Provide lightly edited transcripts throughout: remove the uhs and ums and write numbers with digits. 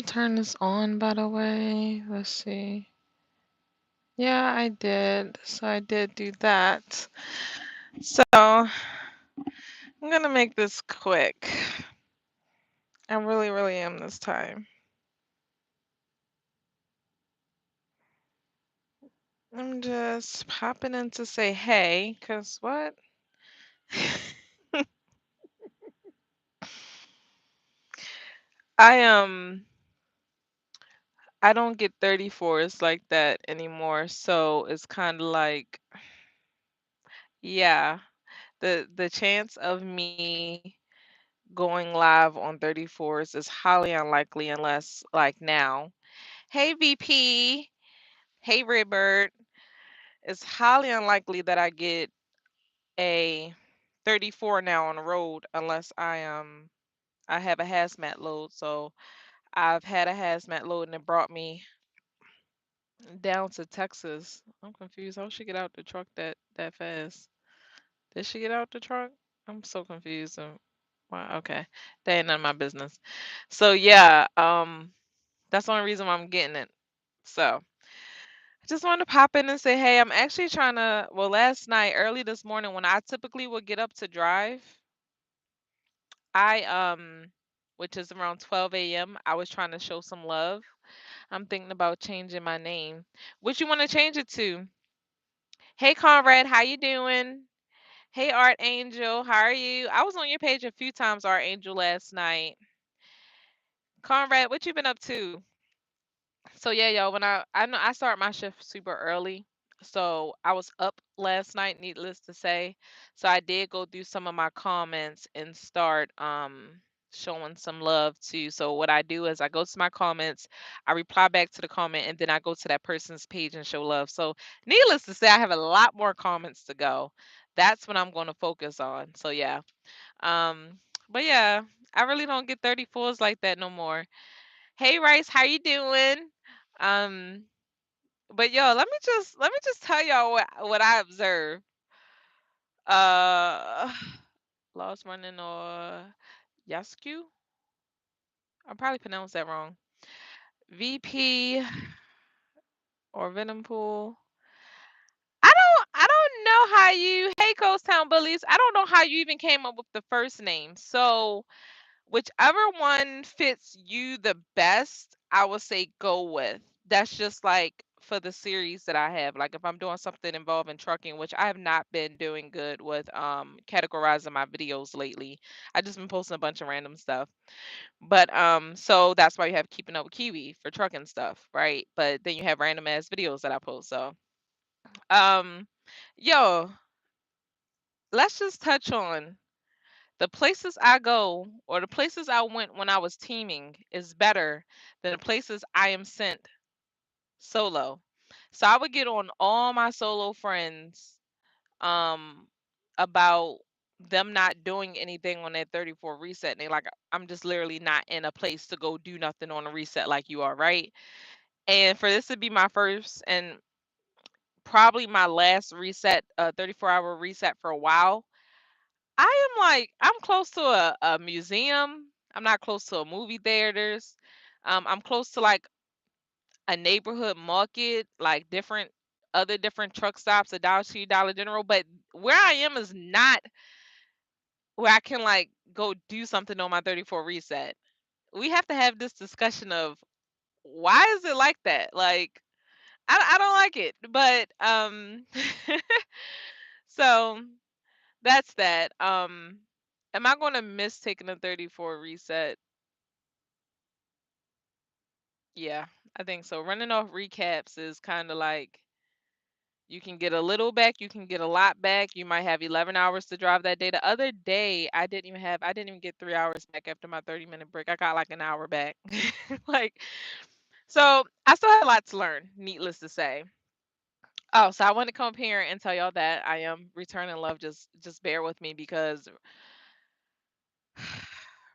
turn this on, by the way? Let's see. Yeah, I did. So I did do that. So I'm gonna make this quick. I really, really am this time. I'm just popping in to say hey, cause what? I I don't get 34s like that anymore, so it's kind of like, yeah, the chance of me going live on 34s is highly unlikely unless like now. Hey VP, hey Redbird. It's highly unlikely that I get a 34 now on the road unless I have a hazmat load. So I've had a hazmat load and it brought me down to Texas. I'm confused. How she get out the truck that fast? Did she get out the truck? I'm so confused. Wow, okay. That ain't none of my business. So yeah, that's the only reason why I'm getting it. So I just wanted to pop in and say, hey, I'm actually trying to, well, last night, early this morning, when I typically would get up to drive, I, which is around 12 a.m., I was trying to show some love. I'm thinking about changing my name. What you want to change it to? Hey, Conrad, how you doing? Hey, Art Angel, how are you? I was on your page a few times, Art Angel, last night. Conrad, what you been up to? So yeah, y'all, when I know I start my shift super early. So I was up last night, needless to say. So I did go through some of my comments and start showing some love too. So what I do is I go to my comments, I reply back to the comment, and then I go to that person's page and show love. So needless to say, I have a lot more comments to go. That's what I'm going to focus on. So yeah. But yeah, I really don't get 34s like that no more. Hey Rice, how you doing? Um, but yo, let me just tell y'all what I observed. Uh, Lost Running or Yasku? I probably pronounced that wrong. VP or Venom Pool. I don't know how you. Hey Coast Town Bullies. I don't know how you even came up with the first name. So whichever one fits you the best, I would say go with. That's just like for the series that I have. Like if I'm doing something involving trucking, which I have not been doing good with categorizing my videos lately. I just been posting a bunch of random stuff. But so that's why you have keeping up with Kiwi for trucking stuff, right? But then you have random ass videos that I post. So um yo, let's just touch on the places I go or the places I went when I was teaming is better than the places I am sent solo. So I would get on all my solo friends um about them not doing anything on that 34 reset. And they like, I'm just literally not in a place to go do nothing on a reset like you are, right? And for this to be my first and probably my last reset, 34-hour reset for a while, I am like, I'm close to a museum. I'm not close to a movie theaters. I'm close to like a neighborhood market, like different truck stops, a Dollar Tree, Dollar General. But where I am is not where I can like go do something on my 34 reset. We have to have this discussion of why is it like that? Like I don't like it. But so that's that. Am I gonna miss taking a 34 reset? Yeah, I think so. Running off recaps is kind of like you can get a little back, you can get a lot back. You might have 11 hours to drive that day. The other day, I didn't even get 3 hours back after my 30-minute break. I got like an hour back. Like, so I still have a lot to learn, needless to say. Oh, so I want to come up here and tell y'all that I am returning love. Just bear with me because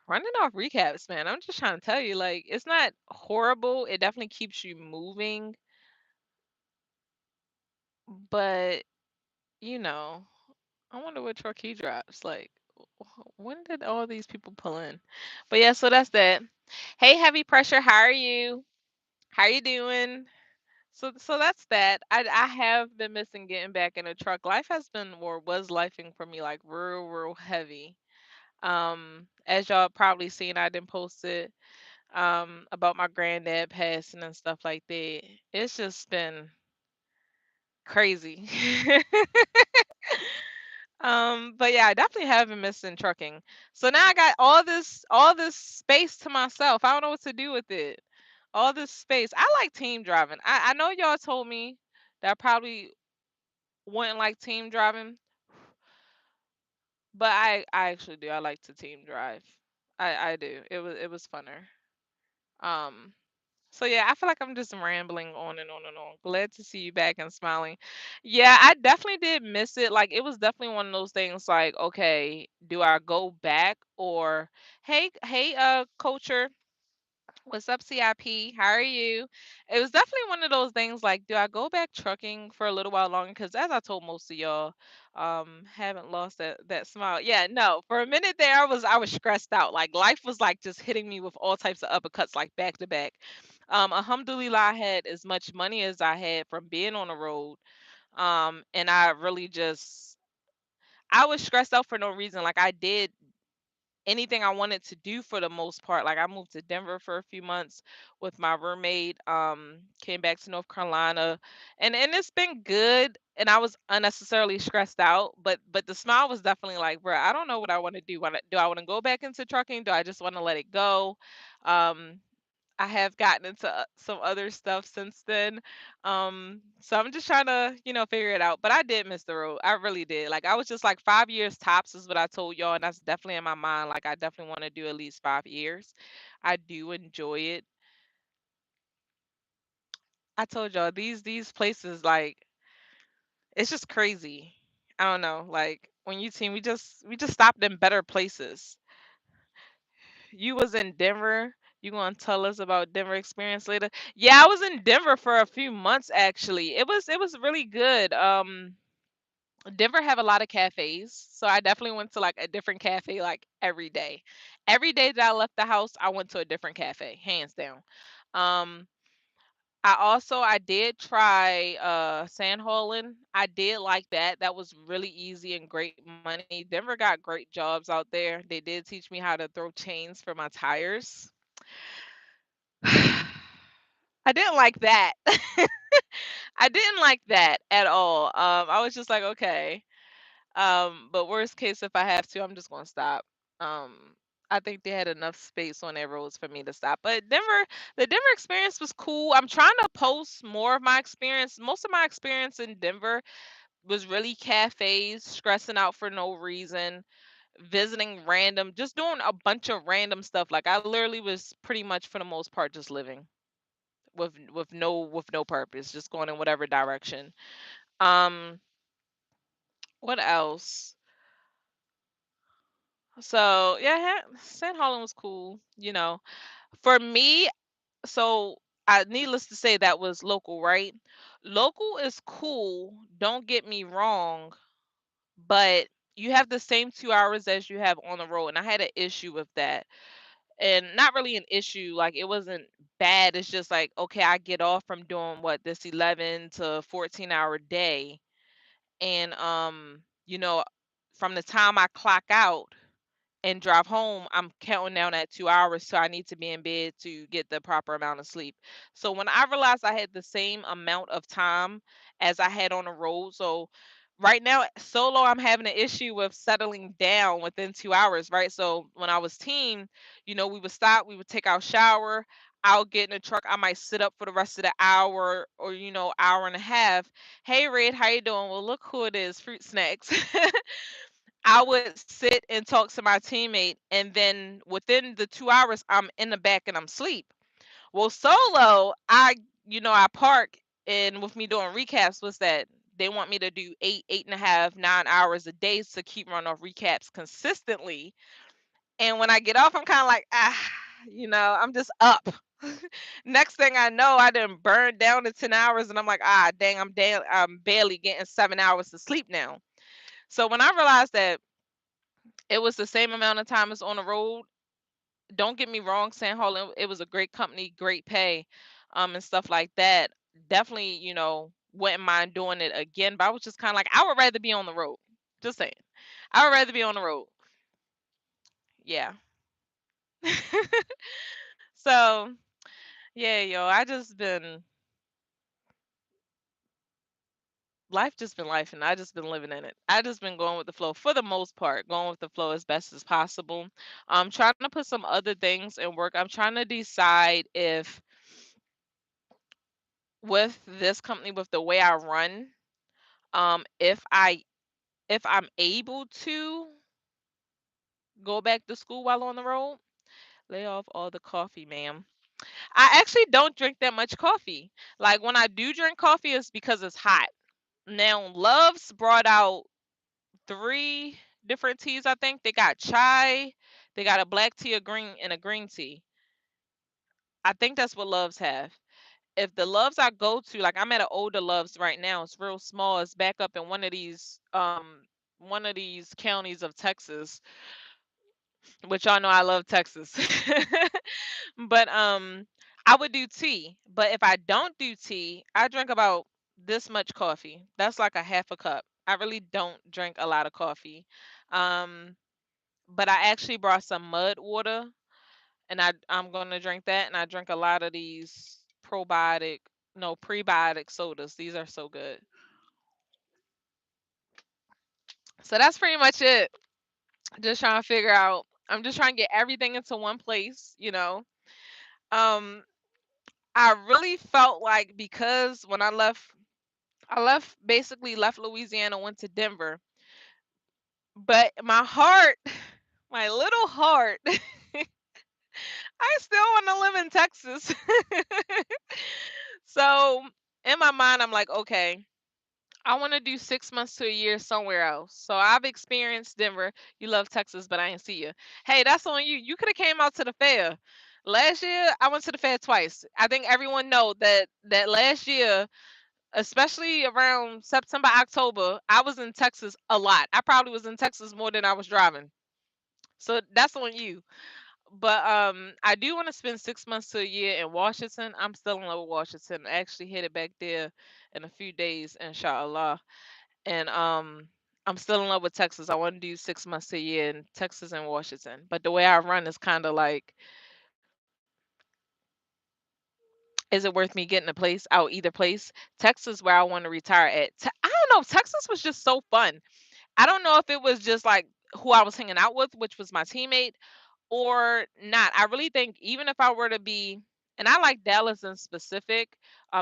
running off recaps, man. I'm just trying to tell you, like, it's not horrible. It definitely keeps you moving, but you know, I wonder what truck he drives. Like, When did all these people pull in? But yeah, so that's that. Hey, heavy pressure, how are you? How you doing? So that's that. I have been missing getting back in a truck. Life has been or was lifing for me like real heavy. As y'all probably seen, I didn't post it about my granddad passing and stuff like that. It's just been crazy. But yeah, I definitely have been missing trucking. So now I got all this space to myself. I don't know what to do with it. All this space. I like team driving. I know y'all told me that I probably wouldn't like team driving, but I actually do. I like to team drive. I do. It was funner. Um so yeah, I feel like I'm just rambling on and on and on. Glad to see you back and smiling. Yeah, I definitely did miss it. Like it was definitely one of those things like, okay, do I go back or hey culture, what's up CIP? How are you? It was definitely one of those things like, do I go back trucking for a little while longer? Because as I told most of y'all, haven't lost that smile. Yeah, no. For a minute there, I was stressed out. Like life was like just hitting me with all types of uppercuts, like back to back. Alhamdulillah, I had as much money as I had from being on the road. And I really just I was stressed out for no reason. Like I did anything I wanted to do for the most part. Like I moved to Denver for a few months with my roommate, came back to North Carolina and it's been good and I was unnecessarily stressed out, but the smile was definitely like, bro, I don't know what I want to do. Do I want to go back into trucking? Do I just want to let it go? Um I have gotten into some other stuff since then. So I'm just trying to, figure it out. But I did miss the road. I really did. Like I was just like 5 years tops is what I told y'all, and that's definitely in my mind. Like I definitely want to do at least 5 years. I do enjoy it. I told y'all these places like it's just crazy. I don't know. Like when you team, we just stopped in better places. You was in Denver. You gonna tell us about Denver experience later? Yeah, I was in Denver for a few months actually. It was really good. Denver have a lot of cafes, so I definitely went to like a different cafe like every day. Every day that I left the house, I went to a different cafe, hands down. Um, I did try San Holland. I did like that. That was really easy and great money. Denver got great jobs out there. They did teach me how to throw chains for my tires. I didn't like that. I didn't like that at all. I was just like, okay. But worst case, if I have to, I'm just gonna stop. I think they had enough space on their roads for me to stop. But the Denver experience was cool. I'm trying to post more of my experience. Most of my experience in Denver was really cafes, stressing out for no reason, visiting random, just doing a bunch of random stuff. Like I literally was pretty much for the most part just living with no purpose, just going in whatever direction. Um, what else? So yeah, St. Holland was cool. For me, so needless to say, that was local, right? Local is cool. Don't get me wrong, but you have the same 2 hours as you have on the road, and I had an issue with that. And not really an issue, like it wasn't bad. It's just like, okay, I get off from doing what this 11 to 14-hour day, and from the time I clock out and drive home, I'm counting down at 2 hours, so I need to be in bed to get the proper amount of sleep. So when I realized I had the same amount of time as I had on the road, so right now solo, I'm having an issue with settling down within 2 hours, right? So when I was team, we would stop, we would take our shower. I'll get in the truck. I might sit up for the rest of the hour or hour and a half. Hey Red, how you doing? Well, look who it is, fruit snacks. I would sit and talk to my teammate, and then within the 2 hours, I'm in the back and I'm asleep. Well, solo, I park, and with me doing recaps, was that they want me to do 8.5, 9 hours a day to keep running off recaps consistently. And when I get off, I'm kind of like, I'm just up. Next thing I know, I didn't burn down to 10 hours, and I'm like, dang, I'm barely getting 7 hours of sleep now. So when I realized that It was the same amount of time as on the road. Don't get me wrong, San Harlan, it was a great company, great pay, and stuff like that. Definitely, wouldn't mind doing it again. But I was just kind of like, I would rather be on the road. Just saying, I would rather be on the road. Yeah. So yeah, yo, I just been life just been life, and I just been living in it. I just been going with the flow for the most part, going with the flow as best as possible. I'm trying to put some other things in work. I'm trying to decide if with this company, with the way I run, if I'm able to go back to school while on the road. Lay off all the coffee, ma'am. I actually don't drink that much coffee. Like when I do drink coffee, it's because it's hot. Now, Love's brought out three different teas. I think they got chai, they got a black tea, a green, and a green tea. I think that's what Love's have. If the Loves I go to, like I'm at an older Loves right now, it's real small. It's back up in one of these counties of Texas, which y'all know I love Texas. But I would do tea. But if I don't do tea, I drink about this much coffee. That's like a half a cup. I really don't drink a lot of coffee. Um but I actually brought some mud water, and I'm gonna drink that, and I drink a lot of these probiotic no prebiotic sodas. These are so good. So that's pretty much it. Just trying to figure out, I'm just trying to get everything into one place. Um I really felt like, because when I left basically left Louisiana, went to Denver, but my heart, my little heart, I still want to live in Texas. So in my mind, I'm like, okay, I want to do 6 months to a year somewhere else. So I've experienced Denver. You love Texas, but I ain't see you. Hey, that's on you. You could have came out to the fair. Last year, I went to the fair twice. I think everyone know that last year, especially around September, October, I was in Texas a lot. I probably was in Texas more than I was driving. So that's on you. But I do want to spend 6 months to a year in Washington. I'm still in love with Washington. I actually headed back there in a few days, inshallah. And I'm still in love with Texas. I want to do 6 months to a year in Texas and Washington. But the way I run is kind of like, is it worth me getting a place out either place? Texas, where I want to retire at. I don't know. Texas was just so fun. I don't know if it was just like who I was hanging out with, which was my teammate, or not. I really think even if I were to be, and I like Dallas in specific,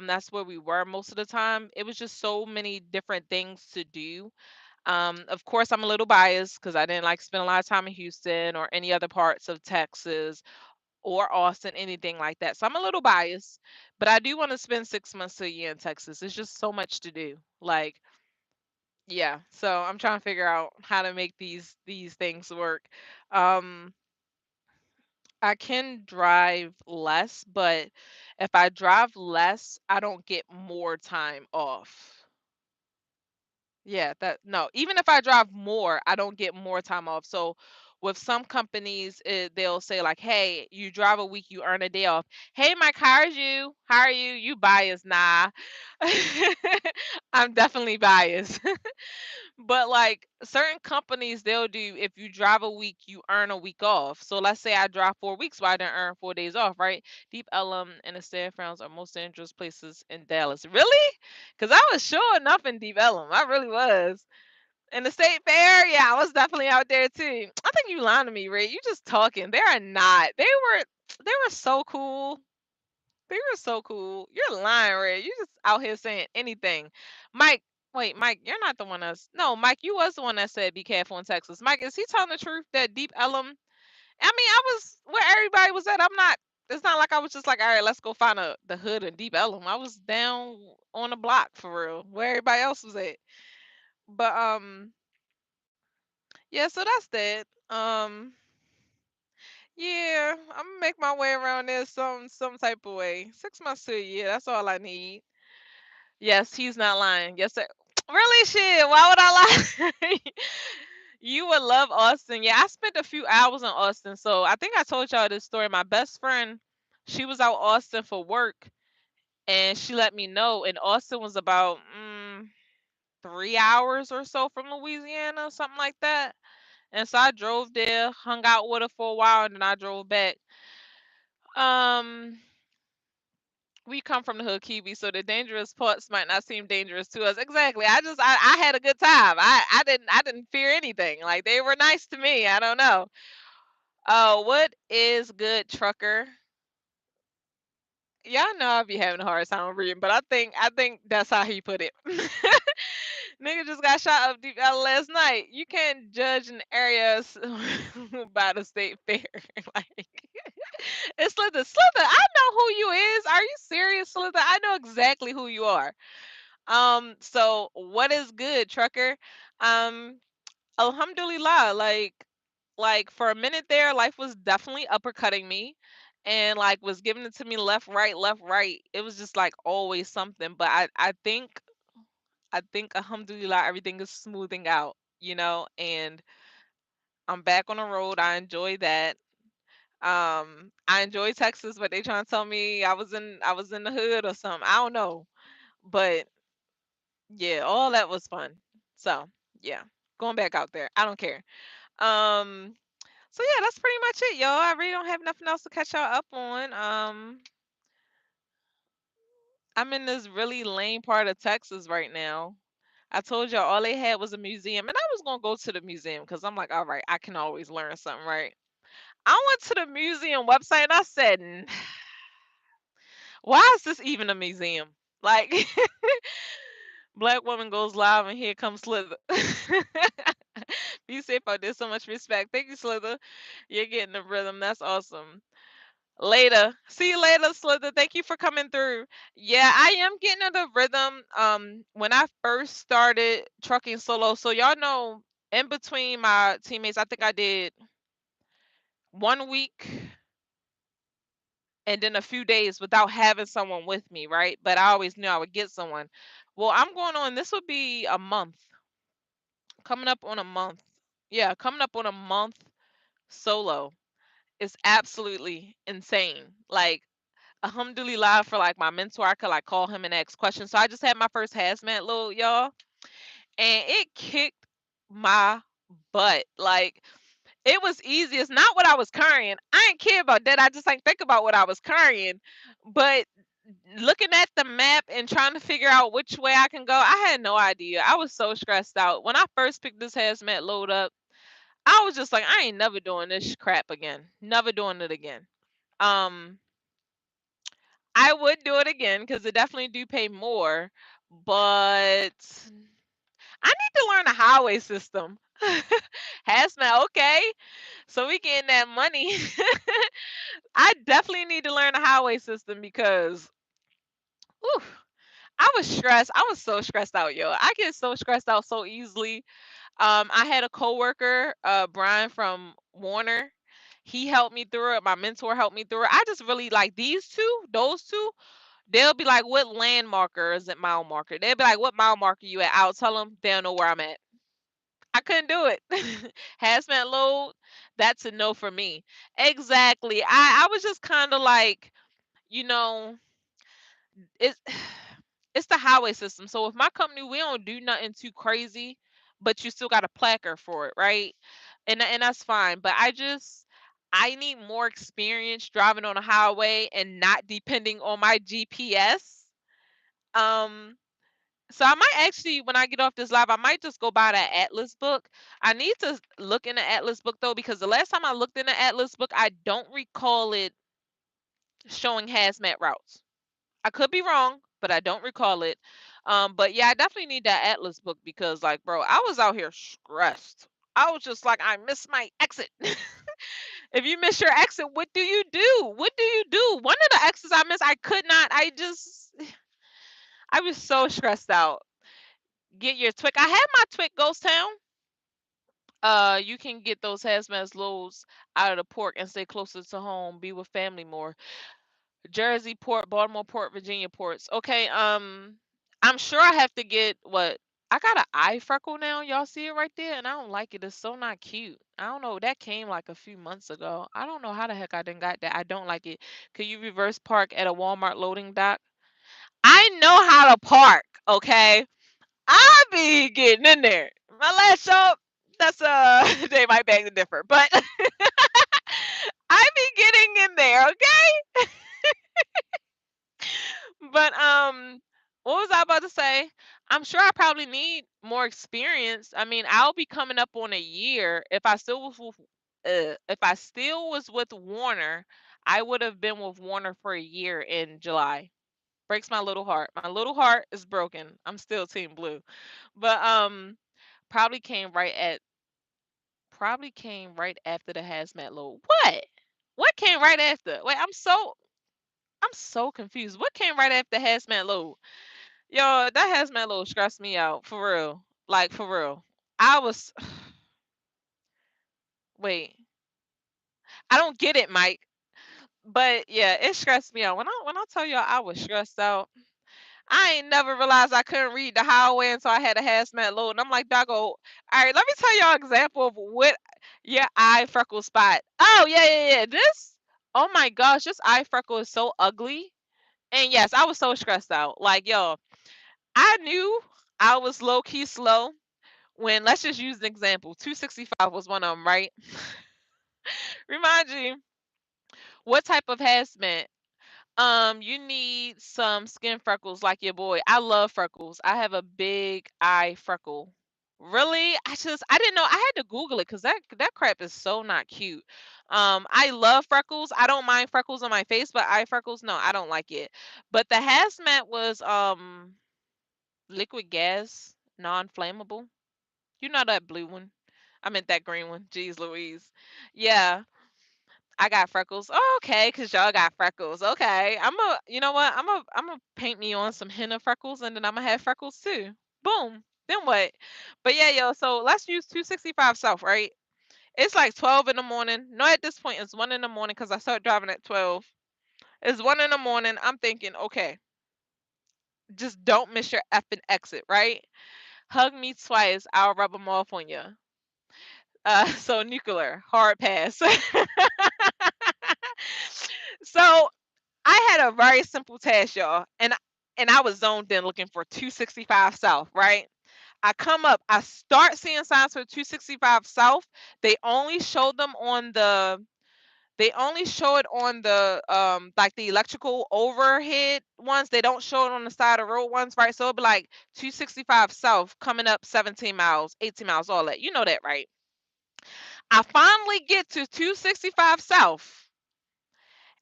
that's where we were most of the time. It was just so many different things to do. Of course, I'm a little biased because I didn't like spend a lot of time in Houston or any other parts of Texas or Austin, anything like that. So I'm a little biased, but I do want to spend 6 months to a year in Texas. It's just so much to do. Like, yeah. So I'm trying to figure out how to make these things work. Um, I can drive less, but if I drive less, I don't get more time off. Yeah, that no, even if I drive more, I don't get more time off. So with some companies, they'll say like, "Hey, you drive a week, you earn a day off." Hey, Mike, how are you? How are you? You biased? Nah, I'm definitely biased. But like certain companies, they'll do, if you drive a week, you earn a week off. So let's say I drive 4 weeks, well, I didn't earn 4 days off, right? Deep Ellum and the Sand Frowns are most dangerous places in Dallas. Really? Because I was sure enough in Deep Ellum. I really was. In the state fair, yeah, I was definitely out there too. I think you lying to me, Ray. You just talking. They are not. They were so cool. They were so cool. You're lying, Ray. You just out here saying anything. Mike, wait, Mike, you're not the one that's no, Mike, you was the one that said be careful in Texas. Mike, is he telling the truth that Deep Ellum? I mean, I was where everybody was at. I'm not, it's not like I was just like, all right, let's go find the hood in Deep Ellum. I was down on the block for real, where everybody else was at. But yeah, so that's that. Yeah, I'm gonna make my way around there some type of way. 6 months to a year, that's all I need. Yes, he's not lying. Yes, sir. Really, shit. Why would I lie? You would love Austin. Yeah, I spent a few hours in Austin. So I think I told y'all this story. My best friend, she was out Austin for work, and she let me know. And Austin was about 3 hours or so from Louisiana, something like that. And so I drove there, hung out with her for a while, and then I drove back. Um, we come from the hood, Kiwi, so the dangerous parts might not seem dangerous to us. Exactly. I had a good time. I didn't fear anything. Like they were nice to me. I don't know. What is good, trucker? Y'all know I be having a hard time reading, but I think that's how he put it. Nigga just got shot up deep last night. You can't judge an area by the state fair. Like it's Slither. Slither, I know who you is. Are you serious, Slither? I know exactly who you are. So what is good, trucker? Um, Alhamdulillah, like for a minute there, life was definitely uppercutting me and like was giving it to me left, right, left, right. It was just like always something. But I think alhamdulillah everything is smoothing out, and I'm back on the road. I enjoy that. I enjoy Texas, but they trying to tell me I was in the hood or something. I don't know. But yeah, all that was fun. So yeah. Going back out there. I don't care. Um So yeah, that's pretty much it, y'all. I really don't have nothing else to catch y'all up on. I'm in this really lame part of Texas right now. I told y'all all they had was a museum, and I was gonna go to the museum because I'm like, all right, I can always learn something, right? I went to the museum website and I said, why is this even a museum? Like, black woman goes live and here comes Slither. Be safe out there. So much respect. Thank you, Slither. You're getting the rhythm. That's awesome. Later. See you later, Slither. Thank you for coming through. Yeah, I am getting in the rhythm. When I first started trucking solo, so y'all know, in between my teammates, I think I did 1 week and then a few days without having someone with me, right? But I always knew I would get someone. Well, I'm going on. This would be a month. Coming up on a month. Yeah, coming up on a month solo. Is absolutely insane. Like alhamdulillah for like my mentor, I could like call him and ask questions. So I just had my first hazmat load, y'all, and it kicked my butt. Like it was easy. It's not what I was carrying. I ain't care about that. I just like think about what I was carrying. But looking at the map and trying to figure out which way I can go, I had no idea. I was so stressed out. When I first picked this hazmat load up, I was just like, I ain't never doing this crap again. Never doing it again. Um I would do it again because it definitely do pay more, but I need to learn the highway system. Hazmat, okay. So we getting that money. I definitely need to learn the highway system because whew, I was stressed. I was so stressed out, yo. I get so stressed out so easily. I had a coworker, Brian from Warner. He helped me through it. My mentor helped me through it. I just really like these two, those two. They'll be like, "What land marker is it? Mile marker?" They'll be like, "What mile marker you at?" I'll tell them. They'll know where I'm at. I couldn't do it. Hazmat load. That's a no for me. Exactly. I was just kind of like, you know, it's it's the highway system. So with my company, we don't do nothing too crazy, but you still got a placard for it, right? And that's fine. But I need more experience driving on a highway and not depending on my GPS. Um, so I might actually, when I get off this live, I might just go buy that Atlas book. I need to look in the Atlas book though, because the last time I looked in the Atlas book, I don't recall it showing hazmat routes. I could be wrong, but I don't recall it. But yeah, I definitely need that Atlas book because, like, bro, I was out here stressed. I was just like, I missed my exit. If you miss your exit, what do you do? What do you do? One of the exits I missed, I could not. I was so stressed out. Get your Twick. I had my Twick Ghost Town. You can get those hazmat loads out of the port and stay closer to home. Be with family more. Jersey port, Baltimore port, Virginia ports. Okay. I'm sure I have to get what? I got an eye freckle now. Y'all see it right there, and I don't like it. It's so not cute. I don't know. That came like a few months ago. I don't know how the heck I didn't got that. I don't like it. Could you reverse park at a Walmart loading dock? I know how to park. Okay, I be getting in there. My last show, that's they might beg to differ, but I be getting in there. Okay. But what was I about to say? I'm sure I probably need more experience. I mean, I'll be coming up on a year. If I still was with Warner, I would have been with Warner for a year in July. Breaks my little heart. My little heart is broken. I'm still Team Blue. But probably came right at probably came right after the hazmat load. What? What came right after? Wait, I'm so confused. What came right after hazmat load? Yo, that hazmat load stressed me out for real. Like for real. I was wait. I don't get it, Mike. But yeah, it stressed me out. When I tell y'all I was stressed out, I ain't never realized I couldn't read the highway until I had a hazmat load. And I'm like, doggo, all right, let me tell y'all an example of what your eye freckle spot. Oh yeah, yeah, yeah. This oh my gosh, this eye freckle is so ugly. And yes, I was so stressed out. Like, yo, I knew I was low key slow when let's just use an example. 265 was one of them, right? Remind you what type of hazmat. You need some skin freckles like your boy. I love freckles. I have a big eye freckle. Really? I didn't know. I had to Google it because that crap is so not cute. I love freckles. I don't mind freckles on my face, but eye freckles, no, I don't like it. But the hazmat was liquid gas, non-flammable. You know that blue one. I meant that green one. Jeez Louise. Yeah, I got freckles. Oh, okay, cause y'all got freckles. Okay, you know what? I'm a paint me on some henna freckles, and then I'm gonna have freckles too. Boom. Then what? But yeah, yo. So let's use 265 South, right? It's like 12 in the morning. No, at this point it's 1 in the morning because I started driving at 12. It's 1 in the morning. I'm thinking, okay, just don't miss your effing exit, right? Hug me twice. I'll rub them off on you. So nuclear, hard pass. So I had a very simple task, y'all, and I was zoned in looking for 265 South, right? I come up, I start seeing signs for 265 South. They only show them on the they only show it on the like the electrical overhead ones. They don't show it on the side of road ones, right? So it'll be like 265 South coming up 17 miles, 18 miles, all that. You know that, right? I finally get to 265 South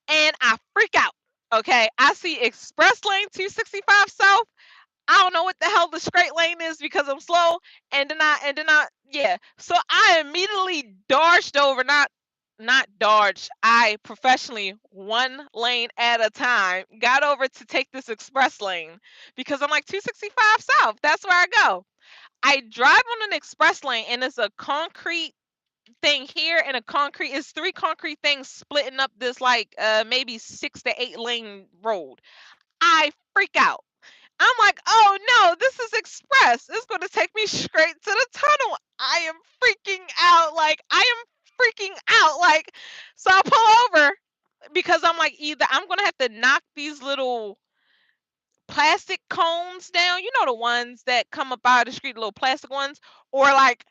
and I freak out. Okay, I see express lane 265 South. I don't know what the hell the straight lane is because I'm slow. Yeah. So I immediately dodged over, not dodged. I professionally one lane at a time got over to take this express lane because I'm like 265 South. That's where I go. I drive on an express lane and it's a concrete thing here and a concrete is three concrete things splitting up this like maybe 6 to 8 lane road. I freak out. I'm like, oh no, this is express. It's going to take me straight to the tunnel. I am freaking out. Like, I am freaking out. Like, so I pull over because I'm like, either I'm going to have to knock these little plastic cones down, you know, the ones that come up out of the street, the little plastic ones, or like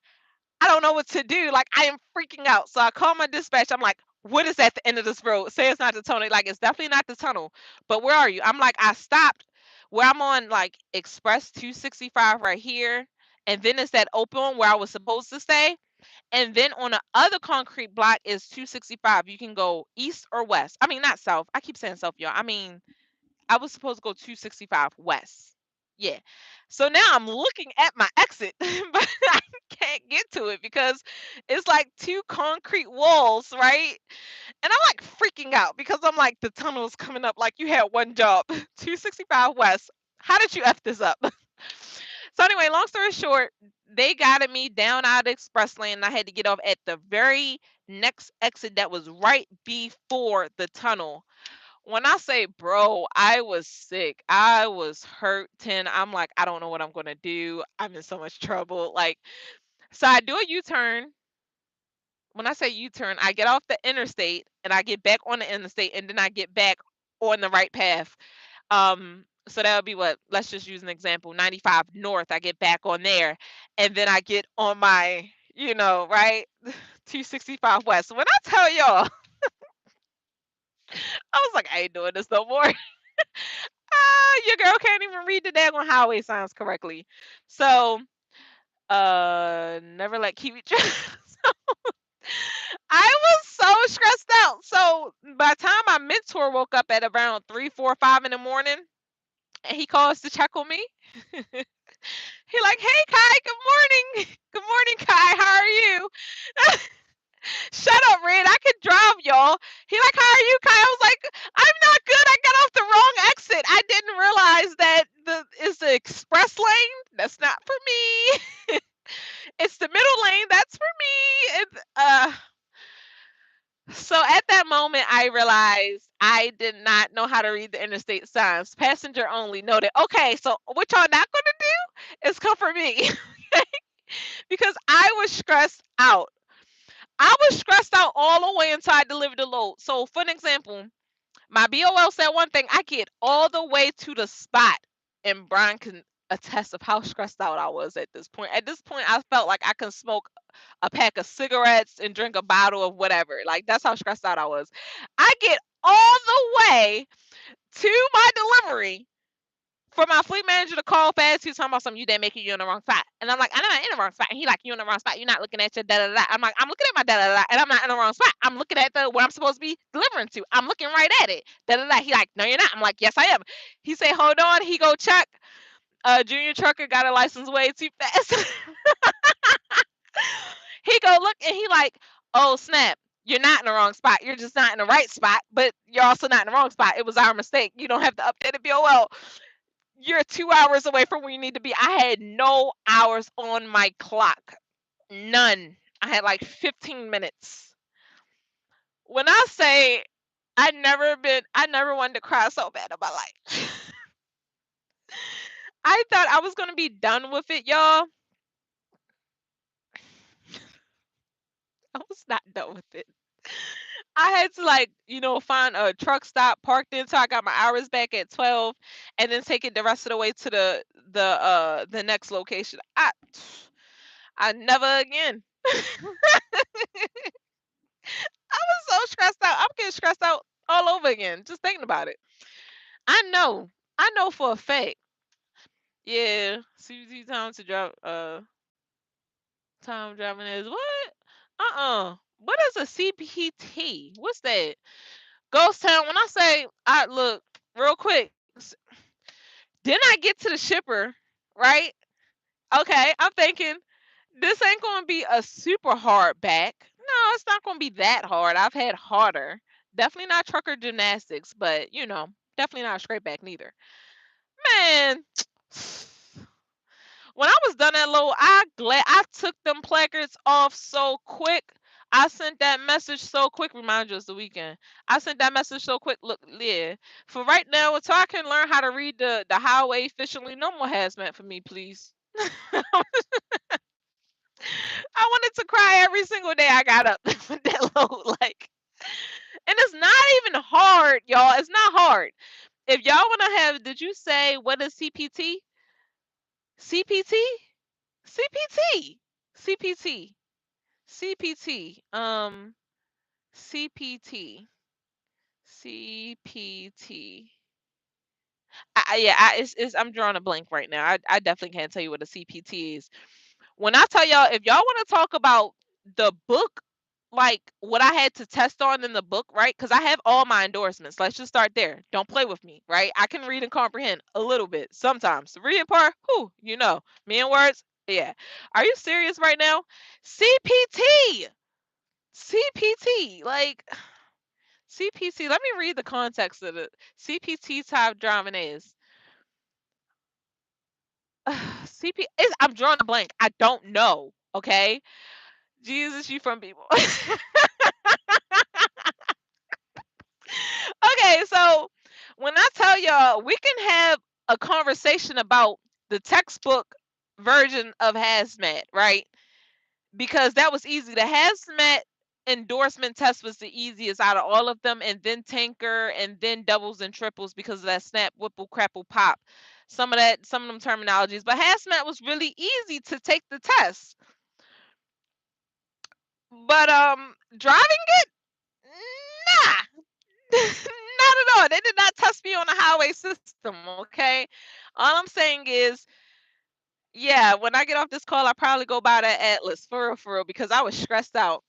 I don't know what to do. Like I am freaking out. So I call my dispatch. I'm like, what is at the end of this road? Say it's not the tunnel. Like it's definitely not the tunnel. But where are you? I'm like, I stopped where I'm on like Express 265 right here. And then it's that open one where I was supposed to stay. And then on the other concrete block is 265. You can go east or west. I mean, not south. I keep saying south, y'all. I mean, I was supposed to go 265 west. Yeah. So now I'm looking at my exit, but I can't get to it because it's like two concrete walls, right? And I'm like freaking out because I'm like, the tunnel's coming up. Like you had one job, 265 west. How did you F this up? So anyway, long story short, they guided me down out of the express lane and I had to get off at the very next exit that was right before the tunnel. When I say, bro, I was sick. I was hurting. I'm like, I don't know what I'm gonna do. I'm in so much trouble. Like, so I do a U-turn. When I say U-turn, I get off the interstate and I get back on the interstate and then I get back on the right path. So that would be what, let's just use an example, 95 north. I get back on there and then I get on my, right? 265 west. When I tell y'all, I was like, I ain't doing this no more. Your girl can't even read the daggone highway signs correctly. So, never let Kiwi drive. I was so stressed out. So by the time my mentor woke up at around 3, 4, 5 in the morning, and he calls to check on me, he like, "Hey Kai, good morning, good morning Kai, how are you?" Shut up, Red. I can drive, y'all. He like, "How are you, Kai?" I was like, "I'm not good. I got off the wrong exit. I didn't realize that is the express lane. That's not for me. It's the middle lane. That's for me." So at that moment, I realized I did not know how to read the interstate signs. Passenger only noted. Okay, so what y'all not gonna do is come for me, because I was stressed out. I was stressed out all the way until I delivered the load. So, for an example, my BOL said one thing. I get all the way to the spot, and Brian can attest of how stressed out I was at this point. At this point, I felt like I can smoke a pack of cigarettes and drink a bottle of whatever. Like, that's how stressed out I was. I get all the way to my delivery for my fleet manager to call fast. He was talking about something, you didn't make it, you're in the wrong spot. And I'm like, I'm not in the wrong spot. And he like, you're in the wrong spot. You're not looking at your da da da. I'm like, I'm looking at my da da da, and I'm not in the wrong spot. I'm looking at the what I'm supposed to be delivering to. I'm looking right at it. Da da da. He like, no, you're not. I'm like, yes, I am. He say, hold on. He go check. Junior trucker got a license way too fast. He go look and he like, oh snap. You're not in the wrong spot. You're just not in the right spot, but you're also not in the wrong spot. It was our mistake. You don't have to update the BOL. You're 2 hours away from where you need to be. I had no hours on my clock. None. I had like 15 minutes. When I say I never wanted to cry so bad in my life. I thought I was going to be done with it, y'all. I was not done with it. I had to like, find a truck stop, parked in until I got my hours back at 12, and then take it the rest of the way to the next location. I never again. I was so stressed out. I'm getting stressed out all over again, just thinking about it. I know. I know for a fact. Yeah. CBT time to drive time driving is what? What is a CPT? What's that? Ghost Town. When I say I look real quick, then I get to the shipper, right? Okay, I'm thinking this ain't gonna be a super hard back. No, it's not gonna be that hard. I've had harder. Definitely not trucker gymnastics, but definitely not a straight back neither. Man, when I was done that low, I took them placards off so quick. I sent that message so quick. Remind you, it's the weekend. I sent that message so quick. Look, yeah. For right now, until I can learn how to read the highway efficiently, no more hazmat for me, please. I wanted to cry every single day I got up with that load. Like, and it's not even hard, y'all. It's not hard. If y'all want to have, did you say what is CPT? CPT? CPT. CPT. CPT. CPT. CPT. I'm drawing a blank right now. I definitely can't tell you what a CPT is. When I tell y'all, if y'all want to talk about the book, like what I had to test on in the book, right? Because I have all my endorsements. Let's just start there. Don't play with me, right? I can read and comprehend a little bit sometimes. The reading part, me and words, yeah. Are you serious right now? CPT, CPT, like CPT. Let me read the context of it. CPT type driving is. CP is I'm drawing a blank. I don't know. Okay. Jesus, you from people. Okay, so when I tell y'all, we can have a conversation about the textbook version of hazmat, right? Because that was easy. The hazmat endorsement test was the easiest out of all of them, and then tanker, and then doubles and triples because of that snap, whipple, crapple, pop. Some of them terminologies, but hazmat was really easy to take the test. But driving it, nah, not at all. They did not test me on the highway system. Okay, all I'm saying is, yeah, when I get off this call, I probably go buy that Atlas for real, because I was stressed out.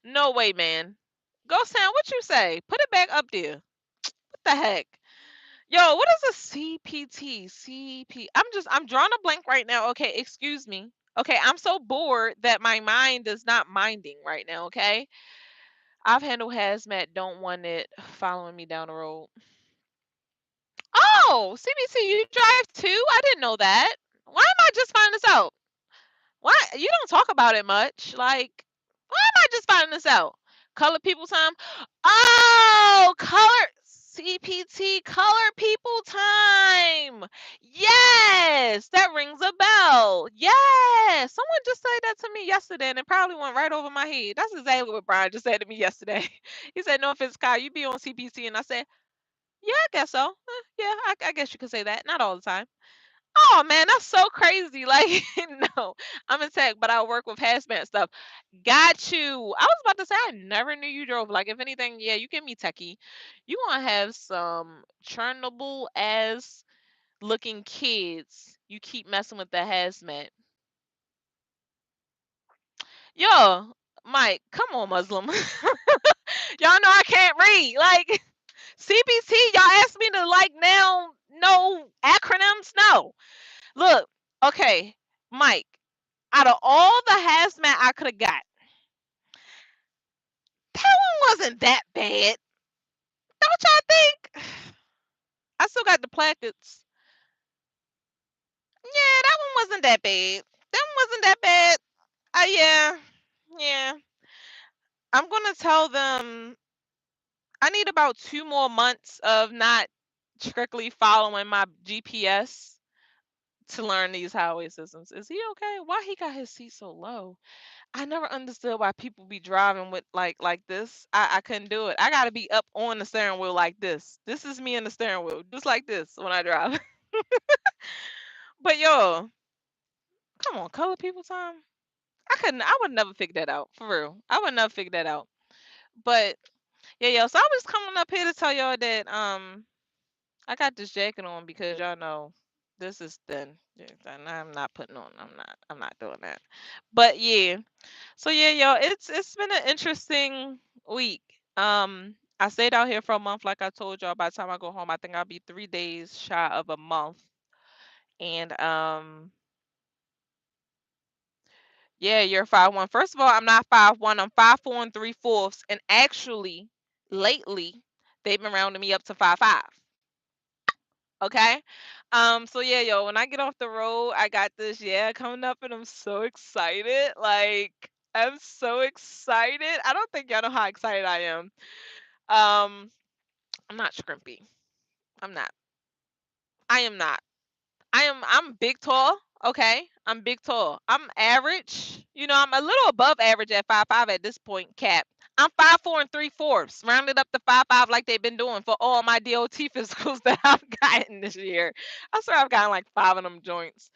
No way, man. Ghost Town, what you say? Put it back up there. What the heck? Yo, what is a CPT? I'm drawing a blank right now. Okay, excuse me. Okay, I'm so bored that my mind is not minding right now, okay? I've handled hazmat, don't want it following me down the road. Oh, CBT, you drive too? I didn't know that. Why am I just finding this out? Why you don't talk about it much? Like, why am I just finding this out? Color people time. Oh, color CPT color people time. Yes, that rings a bell. Yes, someone just said that to me yesterday, and it probably went right over my head. That's exactly what Brian just said to me yesterday. He said, "No offense, Kyle, you be on CPT," and I said, "Yeah, I guess so. Yeah, I guess you could say that. Not all the time." Oh man, that's so crazy. Like, no, I'm in tech, but I work with hazmat stuff. Got you. I was about to say I never knew you drove. Like, if anything, yeah, you give me techie. You gonna have some churnable ass looking kids. You keep messing with the hazmat. Yo, Mike, come on, Muslim. Y'all know I can't read. Like, CBT, y'all asked me to like now know acronyms. No. Look, okay, Mike. Out of all the hazmat I could have got, that one wasn't that bad. Don't y'all think? I still got the plackets. Yeah, that one wasn't that bad. That one wasn't that bad. Yeah, yeah. I'm gonna tell them I need about 2 more months of not strictly following my GPS to learn these highway systems. Is he okay? Why he got his seat so low? I never understood why people be driving with like this. I couldn't do it. I gotta be up on the steering wheel like this. This is me in the steering wheel, just like this when I drive. But yo, come on, color people time. I would never figure that out. For real. I would never figure that out. But yeah, yo, so I was coming up here to tell y'all that I got this jacket on because y'all know this is thin. Yeah, and I'm not putting on. I'm not doing that. But yeah. So yeah, yo, it's been an interesting week. I stayed out here for a month, like I told y'all. By the time I go home, I think I'll be 3 days shy of a month. And yeah, you're 5'1". First of all, I'm not 5'1". I'm 5'4" and 3/4. And actually, lately, they've been rounding me up to 5'5". Okay. So yeah, yo, when I get off the road, I got this, yeah, coming up, and I'm so excited. Like, I'm so excited. I don't think y'all know how excited I am. Um, I'm not scrimpy. I'm not. I am not. I'm big tall. Okay. I'm big tall. I'm average. I'm a little above average at 5'5" at this point, cap. I'm 5'4" and 3/4, rounded up to 5'5" like they've been doing for all my DOT physicals that I've gotten this year. I swear I've gotten like 5 of them joints.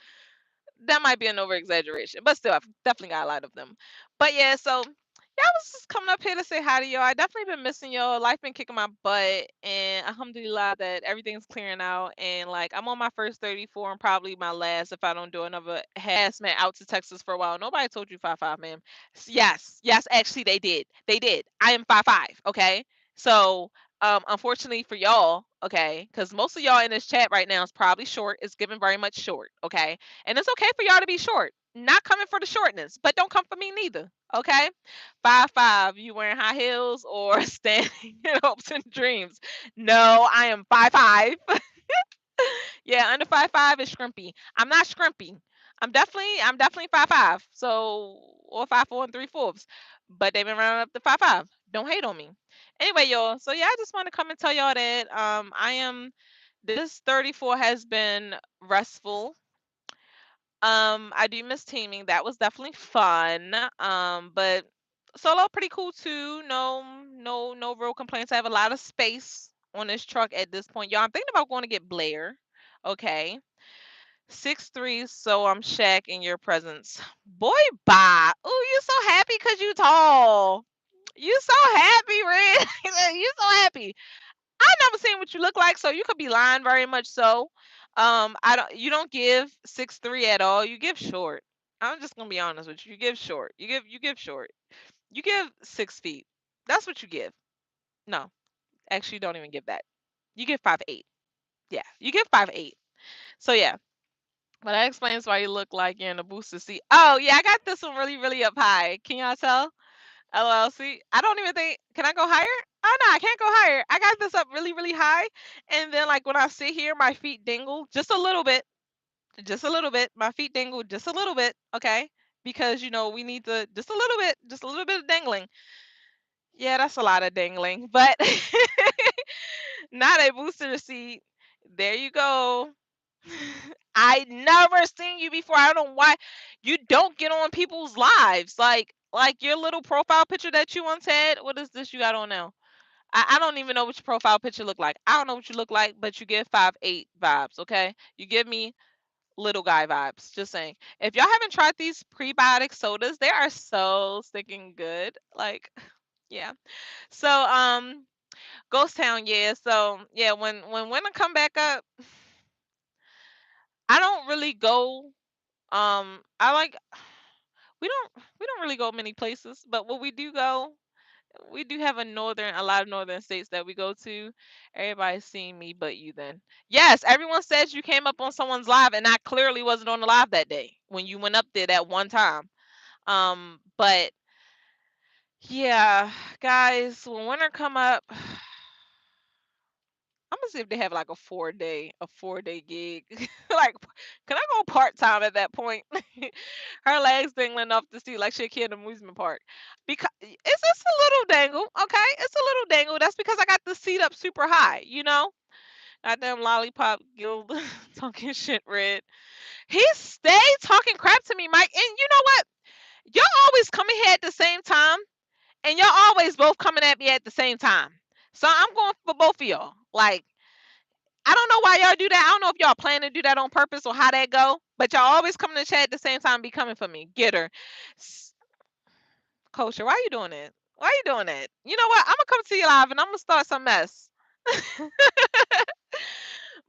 That might be an over exaggeration, but still, I've definitely got a lot of them. But yeah, so yeah, I was just coming up here to say hi to y'all. I definitely been missing y'all. Life been kicking my butt, and alhamdulillah that everything's clearing out. And like, I'm on my first 34 and probably my last if I don't do another hazmat out to Texas for a while. Nobody told you 5'5", man. Yes, yes, actually they did. They did. I am 5'5". Okay, so unfortunately for y'all, okay, because most of y'all in this chat right now is probably short. It's given very much short. Okay, and it's okay for y'all to be short. Not coming for the shortness, but don't come for me neither. Okay? 5'5", you wearing high heels or standing in hopes and dreams. No, I am 5'5". Yeah, under 5'5" is scrimpy. I'm not scrimpy. I'm definitely 5'5". So, or 5'4" and 3/4. But they've been rounding up to 5'5". Don't hate on me. Anyway, y'all. So yeah, I just want to come and tell y'all that I am this 34 has been restful. I do miss teaming. That was definitely fun. But solo pretty cool too. No real complaints. I have a lot of space on this truck at this point. Y'all, I'm thinking about going to get Blair. Okay. 6'3", so I'm Shaq in your presence. Boy, bye. Ooh, you so happy because you tall. You so happy, Red. You so happy. I never seen what you look like, so you could be lying very much so. I don't. You don't give 6'3" at all. You give short. I'm just gonna be honest with you. You give short. You give short. You give 6 feet. That's what you give. No, actually, you don't even give that. You give 5'8". Yeah, you give 5'8". So yeah, but that explains why you look like you're in a booster seat. Oh yeah, I got this one really up high. Can y'all tell? LLC. I don't even think. Can I go higher? Oh no, I can't go higher. I got this up really high, and then like when I sit here, my feet dingle just a little bit, just a little bit. My feet dingle just a little bit. Okay, because we need to just a little bit of dangling. Yeah, that's a lot of dangling, but not a booster seat. There you go. I never seen you before. I don't know why you don't get on people's lives. Like your little profile picture that you once had. What is this you got on now? I don't even know what your profile picture look like. I don't know what you look like, but you give 5'8" vibes, okay? You give me little guy vibes. Just saying. If y'all haven't tried these prebiotic sodas, they are so stinking good. Like, yeah. So Ghost Town, yeah. So yeah, when winter come back up, I don't really go. I like we don't really go many places, but when we do go, we do have a lot of northern states that we go to. Everybody's seen me but you then. Yes, everyone says you came up on someone's live and I clearly wasn't on the live that day when you went up there that one time. But yeah, guys, when winter come up, I'm gonna see if they have like a 4-day gig. Like, can I go part time at that point? Her legs dangling off the seat like she a kid in an amusement park. Because it's a little dangle, okay? It's a little dangle. That's because I got the seat up super high, you know? Goddamn lollipop guild talking shit red. He stayed talking crap to me, Mike. And you know what? Y'all always coming here at the same time, and y'all always both coming at me at the same time. So I'm going for both of y'all. Like, I don't know why y'all do that. I don't know if y'all plan to do that on purpose or how that go. But y'all always come in the chat at the same time, and be coming for me. Get her, Kosher. Why you doing that? Why you doing that? You know what? I'm gonna come to you live and I'm gonna start some mess.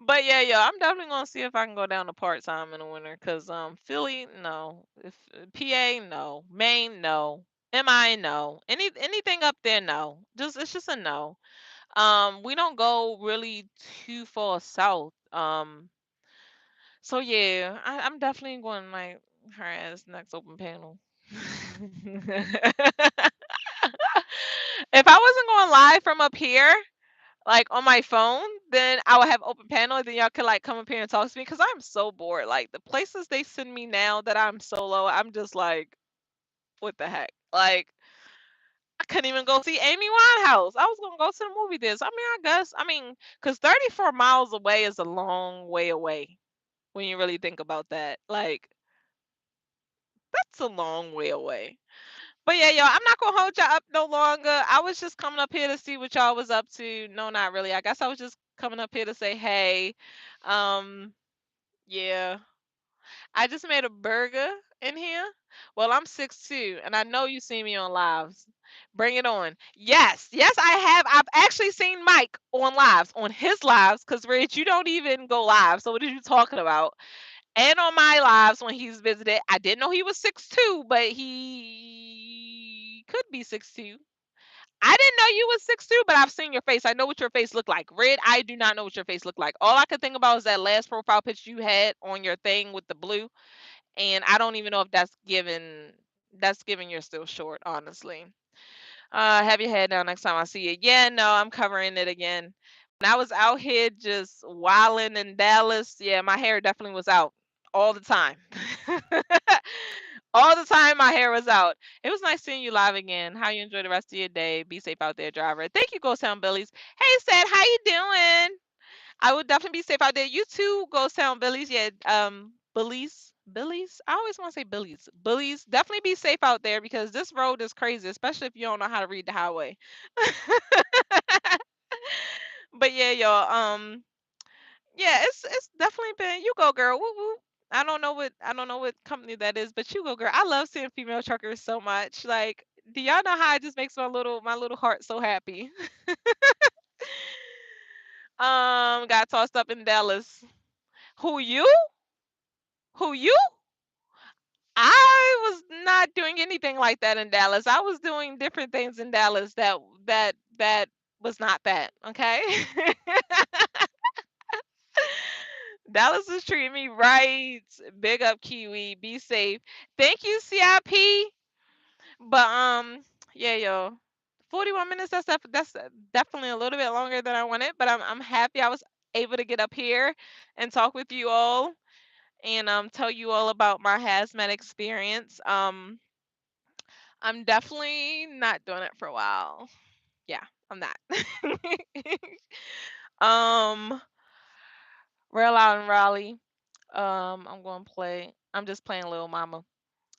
But yeah, yo, I'm definitely gonna see if I can go down to part time in the winter. Cause Philly, no. If PA, no. Maine, no. MI, no. Anything up there, no. It's just a no. We don't go really too far south. So yeah, I'm definitely going like her as next open panel. If I wasn't going live from up here, like on my phone, then I would have open panel. And then y'all could like come up here and talk to me because I'm so bored. Like the places they send me now that I'm solo, I'm just like, what the heck? Like I couldn't even go see Amy Winehouse. I was gonna go to the movie this. Because 34 miles away is a long way away when you really think about that. Like that's a long way away. But yeah, yo, I'm not gonna hold y'all up no longer. I was just coming up here to see what y'all was up to. No, not really. I guess I was just coming up here to say hey. Um, yeah. I just made a burger in here. Well, I'm 6'2", and I know you see me on lives. Bring it on. Yes, I have. I've actually seen Mike on lives, on his lives, because Rich, you don't even go live. So what are you talking about? And on my lives when he's visited. I didn't know he was 6'2", but he could be 6'2". I didn't know you was 6'2", but I've seen your face. I know what your face looked like. Red, I do not know what your face looked like. All I could think about is that last profile picture you had on your thing with the blue. And I don't even know if that's giving you're still short, honestly. Have your head down next time I see you. Yeah, no, I'm covering it again. When I was out here just wilding in Dallas, yeah, my hair definitely was out all the time. All the time my hair was out. It was nice seeing you live again. How you enjoy the rest of your day. Be safe out there, driver. Thank you, Ghost Town Billies. Hey, Seth, how you doing? I would definitely be safe out there. You too, Ghost Town Billies. Yeah, Billies. Billies? I always want to say Billies. Billies. Definitely be safe out there because this road is crazy, especially if you don't know how to read the highway. But yeah, y'all. Yeah, it's definitely been you go girl. Woo woo. I don't know what company that is, but you go girl. I love seeing female truckers so much. Like, do y'all know how it just makes my little heart so happy? Got tossed up in Dallas. Who you? Who you? I was not doing anything like that in Dallas. I was doing different things in Dallas that was not that. Okay. Dallas is treating me right. Big up Kiwi. Be safe. Thank you, CIP. But yeah, yo. 41 minutes, that's definitely a little bit longer than I wanted, but I'm happy I was able to get up here and talk with you all and tell you all about my hazmat experience. I'm definitely not doing it for a while. Yeah, I'm not. um Real out in Raleigh. I'm going to play. I'm just playing Little Mama.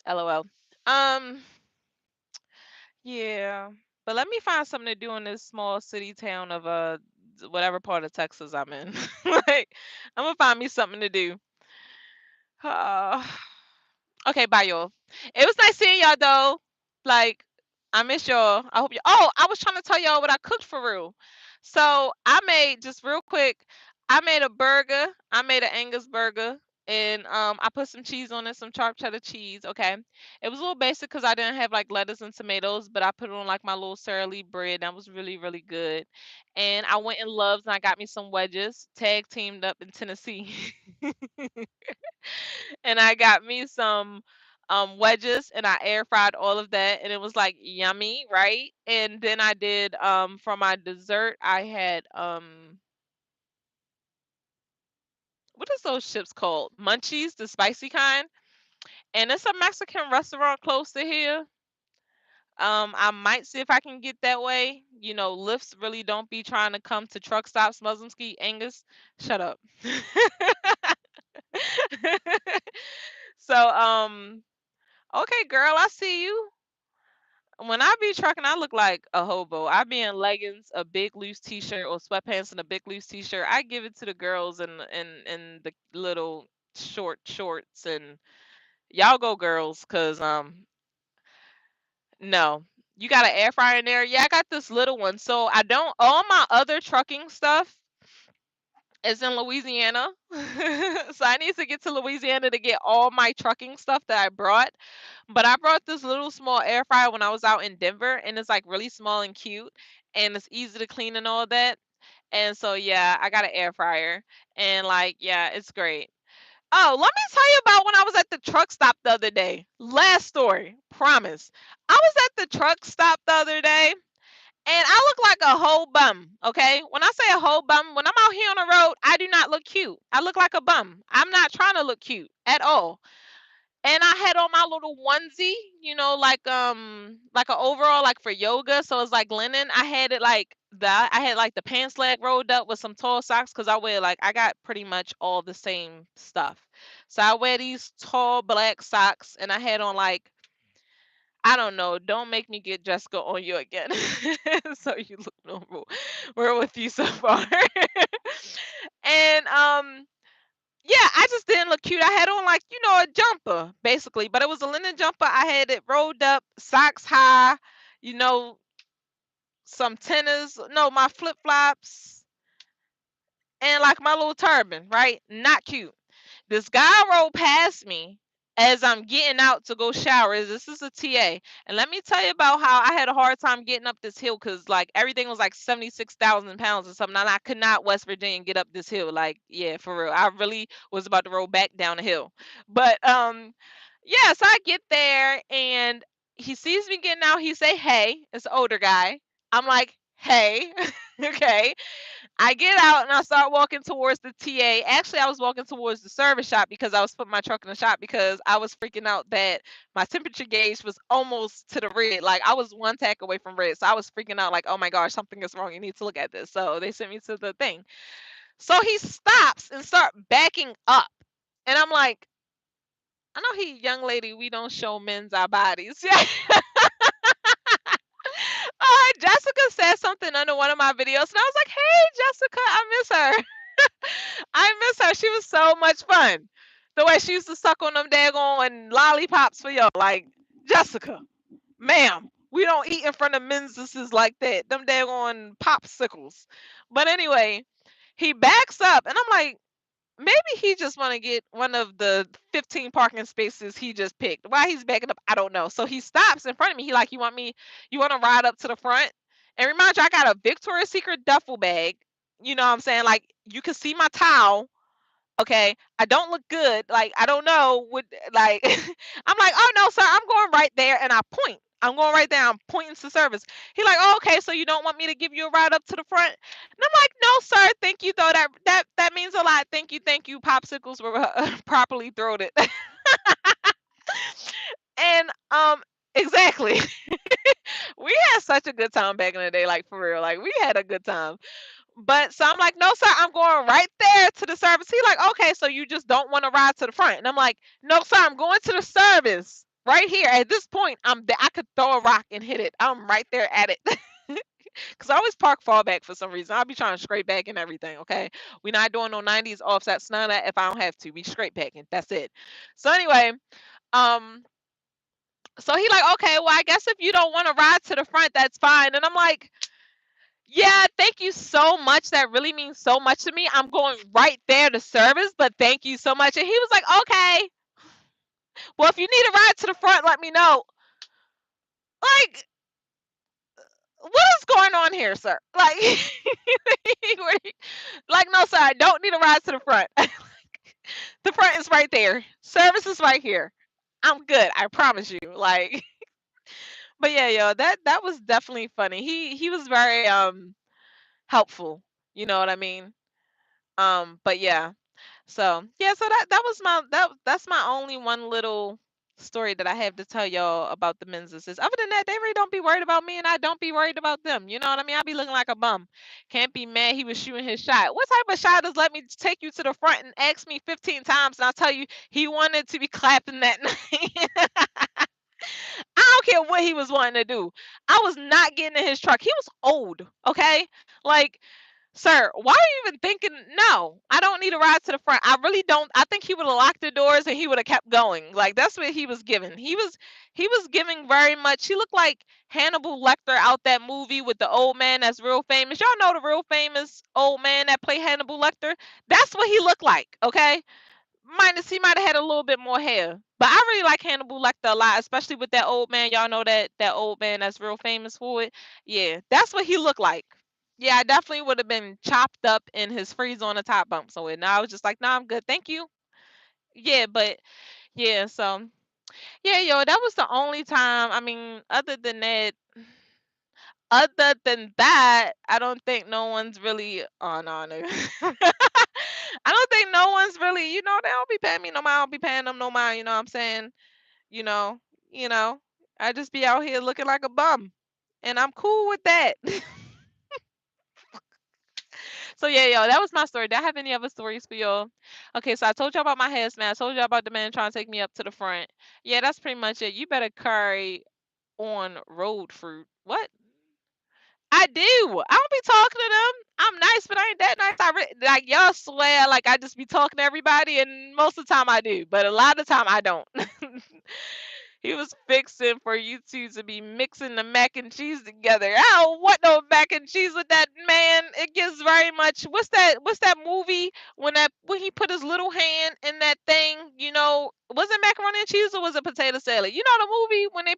LOL. Um, yeah. But let me find something to do in this small city town of whatever part of Texas I'm in. Like, I'm gonna find me something to do. Uh, okay, bye y'all. It was nice seeing y'all though. Like, I miss y'all. I hope you. Oh, I was trying to tell y'all what I cooked for real. So I made just real quick. I made a burger. I made an Angus burger, and I put some cheese on it, some sharp cheddar cheese. Okay, it was a little basic because I didn't have like lettuce and tomatoes, but I put it on like my little Sara Lee bread. That was really really good. And I went in Love's and I got me some wedges. Tag teamed up in Tennessee. And I got me some wedges and I air fried all of that and it was like yummy, right? And then I did for my dessert I had what is those chips called? Munchies, the spicy kind. And it's a Mexican restaurant close to here. I might see if I can get that way. You know, lifts really don't be trying to come to truck stops, Muslim Ski, Angus. Shut up. So okay, girl, I see you. When I be trucking, I look like a hobo. I be in leggings, a big loose t-shirt, or sweatpants and a big loose t-shirt. I give it to the girls and the little short shorts and y'all go girls, cause no. You got an air fryer in there? Yeah, I got this little one. So I don't all my other trucking stuff is in Louisiana. So I need to get to Louisiana to get all my trucking stuff that I brought. But I brought this little small air fryer when I was out in Denver, and it's like really small and cute, and it's easy to clean and all that. And so yeah, I got an air fryer, and like yeah, it's great. Oh, let me tell you about when I was at the truck stop the other day. Last story, promise. I was at the truck stop the other day, and I look like a whole bum. Okay, when I say a whole bum, when I'm out here on the road, I do not look cute. I look like a bum. I'm not trying to look cute at all. And I had on my little onesie, like an overall like for yoga. So it's like linen. I had it like I had like the pants leg rolled up with some tall socks because I got pretty much all the same stuff. So I wear these tall black socks and I had on like I don't know, don't make me get Jessica on you again. So you look normal. We're with you so far. And yeah, I just didn't look cute. I had on like, a jumper, basically, but it was a linen jumper. I had it rolled up, socks high, you know, some tennis, no, my flip flops, and like my little turban, right? Not cute. This guy rolled past me as I'm getting out to go shower. This is a TA. And let me tell you about how I had a hard time getting up this hill because like everything was like 76,000 pounds or something. And I could not West Virginia get up this hill. Like, yeah, for real. I really was about to roll back down the hill. But yeah, so I get there and he sees me getting out. He say, hey, it's an older guy. I'm like, hey, okay. I get out and I start walking towards the TA. Actually, I was walking towards the service shop because I was putting my truck in the shop because I was freaking out that my temperature gauge was almost to the red. Like I was one tack away from red. So I was freaking out like, oh my gosh, something is wrong. You need to look at this. So they sent me to the thing. So he stops and start backing up. And I'm like, I know he young lady, we don't show men's our bodies. Yeah. Jessica said something under one of my videos, and I was like, "Hey, Jessica, I miss her. I miss her. She was so much fun. The way she used to suck on them daggone lollipops for y'all. Like, Jessica, ma'am, we don't eat in front of menses like that. Them daggone popsicles." But anyway, he backs up, and I'm like, maybe he just want to get one of the 15 parking spaces he just picked. Why he's backing up, I don't know. So he stops in front of me. He like, you want to ride up to the front? And remind you, I got a Victoria's Secret duffel bag. You know what I'm saying? Like, you can see my towel. Okay, I don't look good. Like, I don't know what, like, I'm like, oh no, sir, I'm going right there, and I point. I'm going right there. I'm pointing to service. He like, oh, okay, so you don't want me to give you a ride up to the front? And I'm like, no, sir, thank you though. That means a lot. Thank you. Popsicles were properly throated. And exactly. We had such a good time back in the day, like for real. Like we had a good time. But so I'm like, no, sir, I'm going right there to the service. He like, okay, so you just don't want to ride to the front. And I'm like, no, sir, I'm going to the service right here. At this point, I could throw a rock and hit it. I'm right there at it. Cause I always park far back for some reason. I'll be trying to scrape back and everything. Okay, we not doing no 90s offsets, none of that. If I don't have to, we straight backing. That's it. So anyway, um, so he like, okay, well, I guess if you don't want to ride to the front, that's fine. And I'm like, yeah, thank you so much. That really means so much to me. I'm going right there to service, but thank you so much. And he was like, okay, well, if you need a ride to the front, let me know. Like, what is going on here, sir? Like, like, no, sir, I don't need a ride to the front. The front is right there. Service is right here. I'm good. I promise you. Like, but yeah, yo, that was definitely funny. He was very helpful. You know what I mean? But yeah. So yeah, so that's my only one little story that I have to tell y'all about the menses. Other than that, they really don't be worried about me, and I don't be worried about them. You know what I mean? I be looking like a bum. Can't be mad he was shooting his shot. What type of shot does let me take you to the front and ask me 15 times, and I'll tell you he wanted to be clapping that night. I don't care what he was wanting to do. I was not getting in his truck. He was old, okay? Like, sir, why are you even thinking? No, I don't need a ride to the front. I really don't. I think he would have locked the doors and he would have kept going. Like that's what he was giving. He was giving very much. He looked like Hannibal Lecter out that movie with the old man that's real famous. Y'all know the real famous old man that played Hannibal Lecter. That's what he looked like. Okay, minus he might have had a little bit more hair. But I really like Hannibal Lecter a lot, especially with that old man. Y'all know that old man that's real famous for it. Yeah, that's what he looked like. Yeah, I definitely would have been chopped up in his freeze on the top bump. So and I was just like, nah, I'm good. Thank you. Yeah, but yeah, so yeah, yo, that was the only time. I mean, other than that, I don't think no one's really on honor. I don't think no one's really, they don't be paying me no mind. I don't be paying them no mind. You know what I'm saying? You know, you know, I just be out here looking like a bum, and I'm cool with that. So yeah, yo, that was my story. Do I have any other stories for y'all? Okay, so I told y'all about my hazmat. I told y'all about the man trying to take me up to the front. Yeah, that's pretty much it. You better carry on road fruit. What? I do. I don't be talking to them. I'm nice, but I ain't that nice. Like y'all swear like I just be talking to everybody, and most of the time I do, but a lot of the time I don't. He was fixing for you two to be mixing the mac and cheese together. I don't want no mac and cheese with that man. It gives very much. What's that movie when he put his little hand in that thing? Was it macaroni and cheese or was it potato salad? You know the movie when he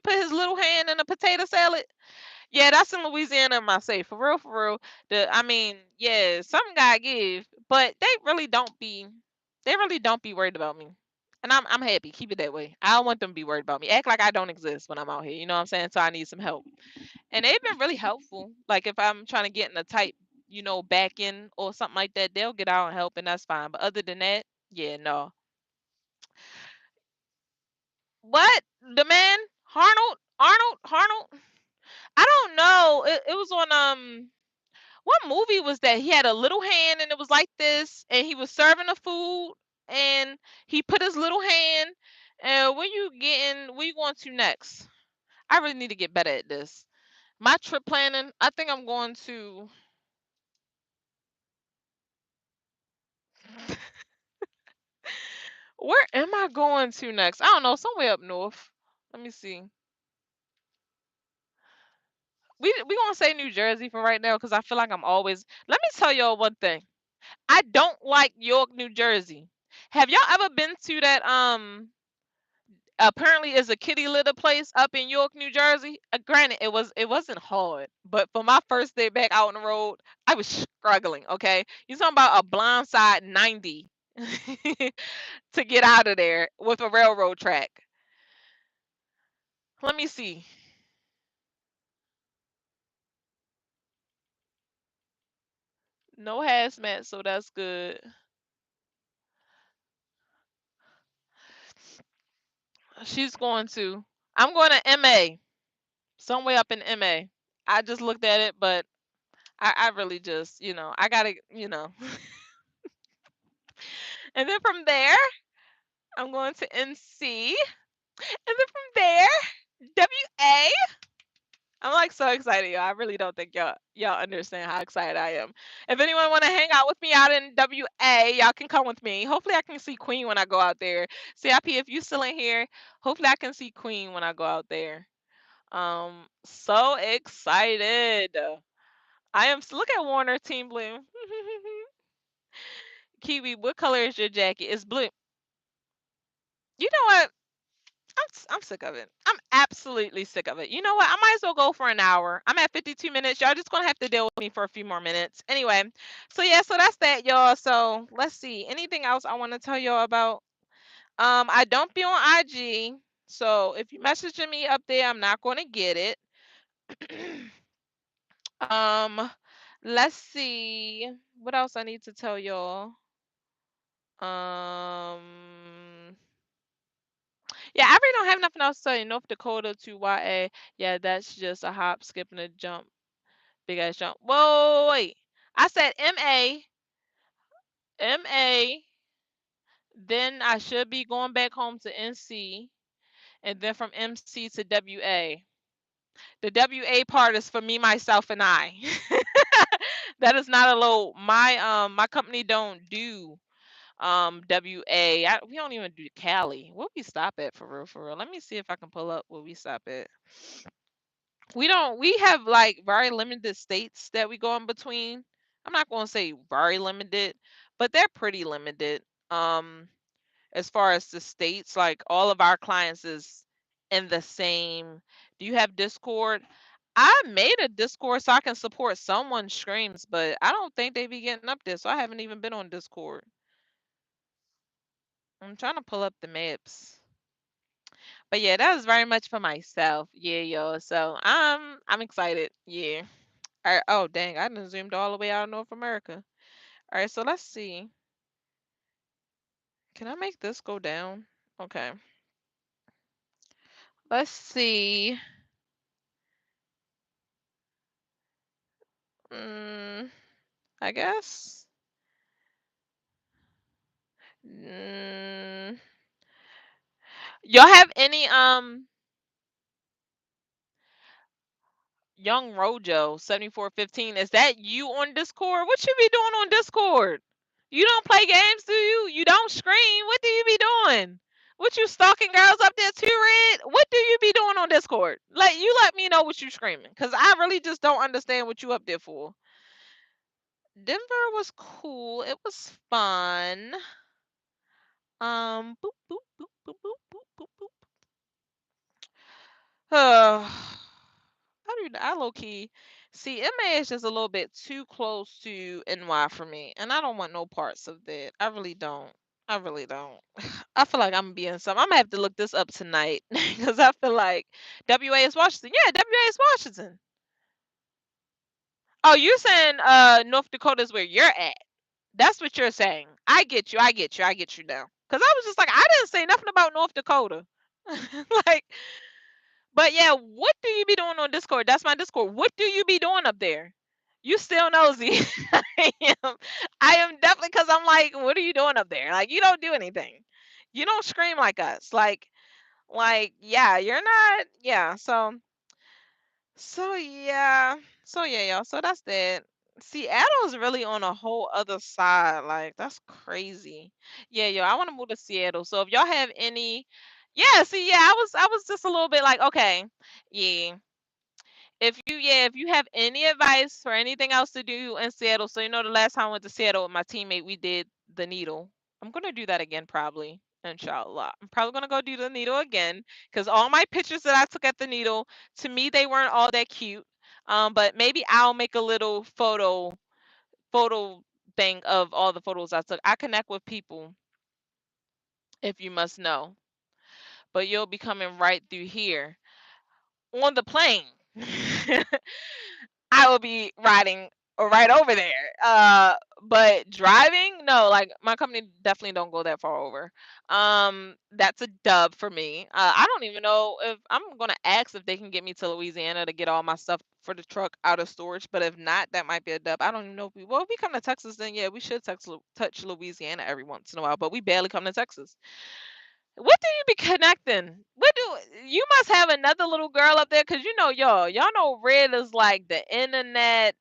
put his little hand in a potato salad. Yeah, that's in Louisiana in my safe. For real, for real. I mean, yeah, something gotta give. But they really don't be worried about me. And I'm happy. Keep it that way. I don't want them to be worried about me. Act like I don't exist when I'm out here. You know what I'm saying? So I need some help. And they've been really helpful. Like if I'm trying to get in a tight backing or something like that, they'll get out and help, and that's fine. But other than that, yeah, no. What? The man? Arnold? I don't know. It was on what movie was that? He had a little hand and it was like this, and he was serving the food, and he put his little hand. And where you going to next? I really need to get better at this. My trip planning, I think I'm going to. Where am I going to next? I don't know, somewhere up north. Let me see. We gonna say New Jersey for right now because I feel like I'm always. Let me tell y'all one thing. I don't like York, New Jersey. Have y'all ever been to that apparently is a kitty litter place up in York, New Jersey? Granted, it wasn't hard, but for my first day back out on the road, I was struggling. Okay, you talking about a blindside 90 to get out of there with a railroad track. Let me see. No hazmat, so that's good. She's going to. I'm going to MA. Somewhere up in MA. I just looked at it, but I really just, I gotta, and then from there, I'm going to NC, and then from there, WA. I'm like so excited, y'all. I really don't think y'all understand how excited I am. If anyone want to hang out with me out in WA, y'all can come with me. Hopefully, I can see Queen when I go out there. CIP, if you still in here, hopefully I can see Queen when I go out there. So excited. I am. Look at Warner Team Blue. Kiwi, what color is your jacket? It's blue. You know what? I'm sick of it. I'm absolutely sick of it. You know what? I might as well go for an hour. I'm at 52 minutes. Y'all just gonna have to deal with me for a few more minutes. Anyway, so yeah, so that's that, y'all. So let's see. Anything else I want to tell y'all about? I don't be on IG. So if you messaging me up there, I'm not gonna get it. um, let's see. What else I need to tell y'all? Um, yeah, I really don't have nothing else to say. North Dakota to YA. Yeah, that's just a hop, skip, and a jump. Big ass jump. Whoa, wait. I said MA. Then I should be going back home to NC, and then from MC to WA. The WA part is for me, myself, and I. That is not a load. My company don't do WA. We don't even do Cali. Where we stop at for real, for real? Let me see if I can pull up where we stop at. We have like very limited states that we go in between. I'm not going to say very limited, but they're pretty limited. As far as the states, like all of our clients is in the same. Do you have Discord? I made a Discord so I can support someone's streams, but I don't think they be getting up there, so I haven't even been on Discord. I'm trying to pull up the maps. But yeah, that was very much for myself. Yeah, yo. So I'm excited. Yeah. Oh dang, I done zoomed all the way out of North America. All right, so let's see. Can I make this go down? Okay. Let's see. Mm, I guess. Mm, y'all have any Young Rojo 7415? Is that you on Discord? What you be doing on Discord? You don't play games, do you? You don't scream. What do you be doing? What you stalking girls up there too, Red? What do you be doing on Discord? Let me know what you screaming, cause I really just don't understand what you up there for. Denver was cool. It was fun. Boop boop boop boop boop boop boop boop. I low key see MA is just a little bit too close to NY for me, and I don't want no parts of that. I really don't. I really don't. I feel like I'm being some. I'm gonna have to look this up tonight because I feel like WA is Washington. Yeah, WA is Washington. Oh, you're saying North Dakota is where you're at. That's what you're saying. I get you. I get you. I get you now. Cause I was just like, I didn't say nothing about North Dakota. Like, but yeah, what do you be doing on Discord? That's my Discord. What do you be doing up there? You still nosy. I am. I am definitely because I'm like, what are you doing up there? Like, you don't do anything. You don't scream like us. Yeah, you're not. Yeah. So yeah. So yeah, y'all. So that's that. Seattle's really on a whole other side. Like, that's crazy. Yeah, yo, I want to move to Seattle. So if y'all have any, yeah, see, yeah, I was just a little bit like, okay, yeah. If you have any advice for anything else to do in Seattle, so you know the last time I went to Seattle with my teammate, we did the needle. I'm gonna do that again probably. Inshallah. I'm probably gonna go do the needle again because all my pictures that I took at the needle, to me they weren't all that cute. But maybe I'll make a little photo thing of all the photos I took. I connect with people if you must know, but you'll be coming right through here on the plane. I will be riding right over there. But driving, no, like my company definitely don't go that far over. That's a dub for me. I don't even know if I'm gonna ask if they can get me to Louisiana to get all my stuff for the truck out of storage. But if not, that might be a dub. I don't even know if if we come to Texas, then yeah, we should touch Louisiana every once in a while. But we barely come to Texas. What do you be connecting? What do you must have another little girl up there? Cause you know y'all know Red is like the internet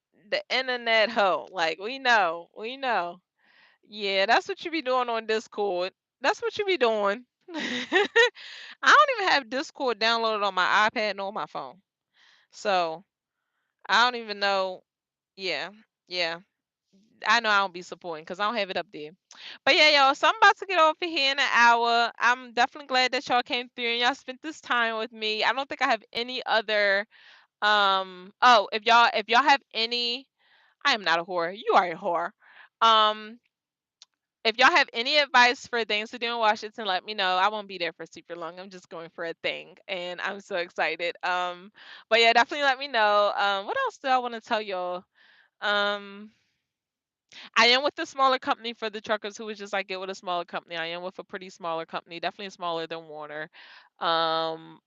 hoe. Like we know. Yeah, that's what you be doing on Discord. That's what you be doing. I don't even have Discord downloaded on my iPad nor my phone, so I don't even know. Yeah, yeah. I know I don't be supporting because I don't have it up there. But yeah, y'all, so I'm about to get over here in an hour. I'm definitely glad that y'all came through and y'all spent this time with me. I don't think I have any other oh, if y'all have any, I am not a whore. You are a whore. Um if y'all have any advice for things to do in Washington, let me know. I won't be there for super long. I'm just going for a thing and I'm so excited. But yeah, definitely let me know. What else do I want to tell y'all? Um I am with a smaller company for the truckers who was just like get with a smaller company. I am with a pretty smaller company, definitely smaller than Warner. Um,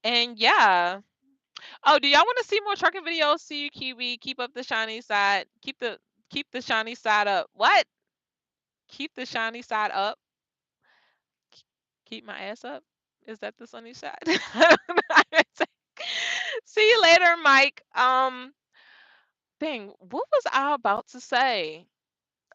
and yeah. Oh, do y'all want to see more trucking videos? See you, Kiwi. Keep up the shiny side. Keep the shiny side up. What? Keep the shiny side up. Keep my ass up. Is that the sunny side? I don't know. See you later, Mike. Dang, what was I about to say?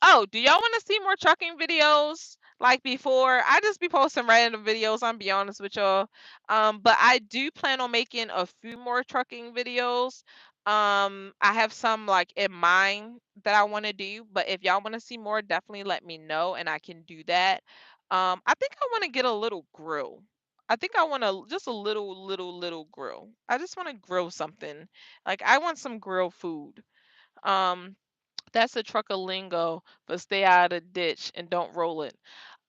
Oh, do y'all want to see more trucking videos like before? I just be posting random videos, I'm be honest with y'all. But I do plan on making a few more trucking videos. I have some like in mind that I want to do, but if y'all want to see more, definitely let me know and I can do that. I think I want to get a little grill. I think I want to just a little grill. I just want to grill something. Like I want some grill food. Um that's a trucker lingo, but stay out of the ditch and don't roll it.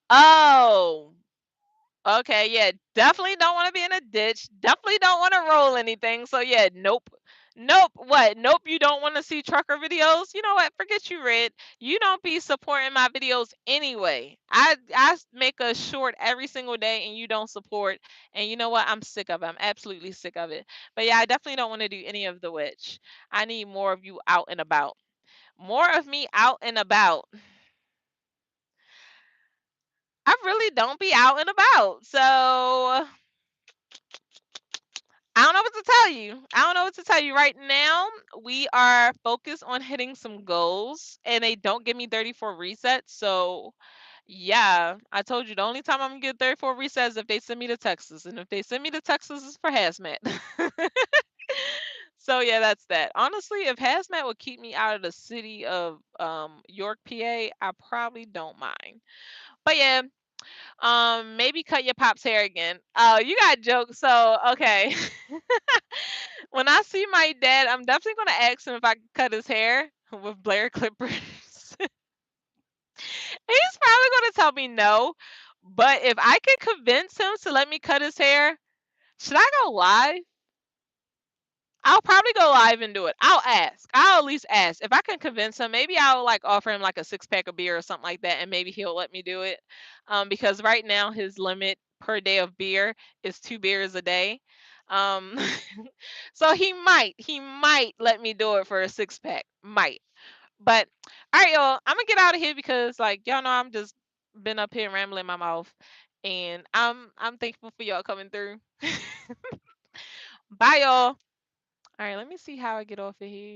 Oh, okay, yeah, definitely don't want to be in a ditch. Definitely don't want to roll anything. So yeah, nope. Nope. What? Nope, you don't want to see trucker videos? You know what? Forget you, Red. You don't be supporting my videos anyway. Make a short every single day and you don't support. And you know what? I'm sick of it. I'm absolutely sick of it. But yeah, I definitely don't want to do any of the witch. I need more of you out and about. More of me out and about. I really don't be out and about. So I don't know what to tell you. I don't know what to tell you right now. We are focused on hitting some goals and they don't give me 34 resets. So yeah, I told you the only time I'm gonna get 34 resets is if they send me to Texas. And if they send me to Texas, it's for hazmat. So yeah, that's that. Honestly, if hazmat would keep me out of the city of York, PA, I probably don't mind. But yeah, maybe cut your pop's hair again. Oh, you got jokes. So okay. When I see my dad, I'm definitely gonna ask him if I can cut his hair with Blair clippers. He's probably gonna tell me no. But if I can convince him to let me cut his hair, should I go live? I'll probably go live and do it. I'll ask. I'll at least ask. If I can convince him, maybe I'll like offer him like a 6 pack of beer or something like that, and maybe he'll let me do it. Because right now his limit per day of beer is 2 beers a day. Um, so he might let me do it for a 6 pack. Might. But all right, y'all. I'm gonna get out of here because like y'all know I'm just been up here rambling my mouth, and I'm thankful for y'all coming through. Bye, y'all. All right, let me see how I get off of here.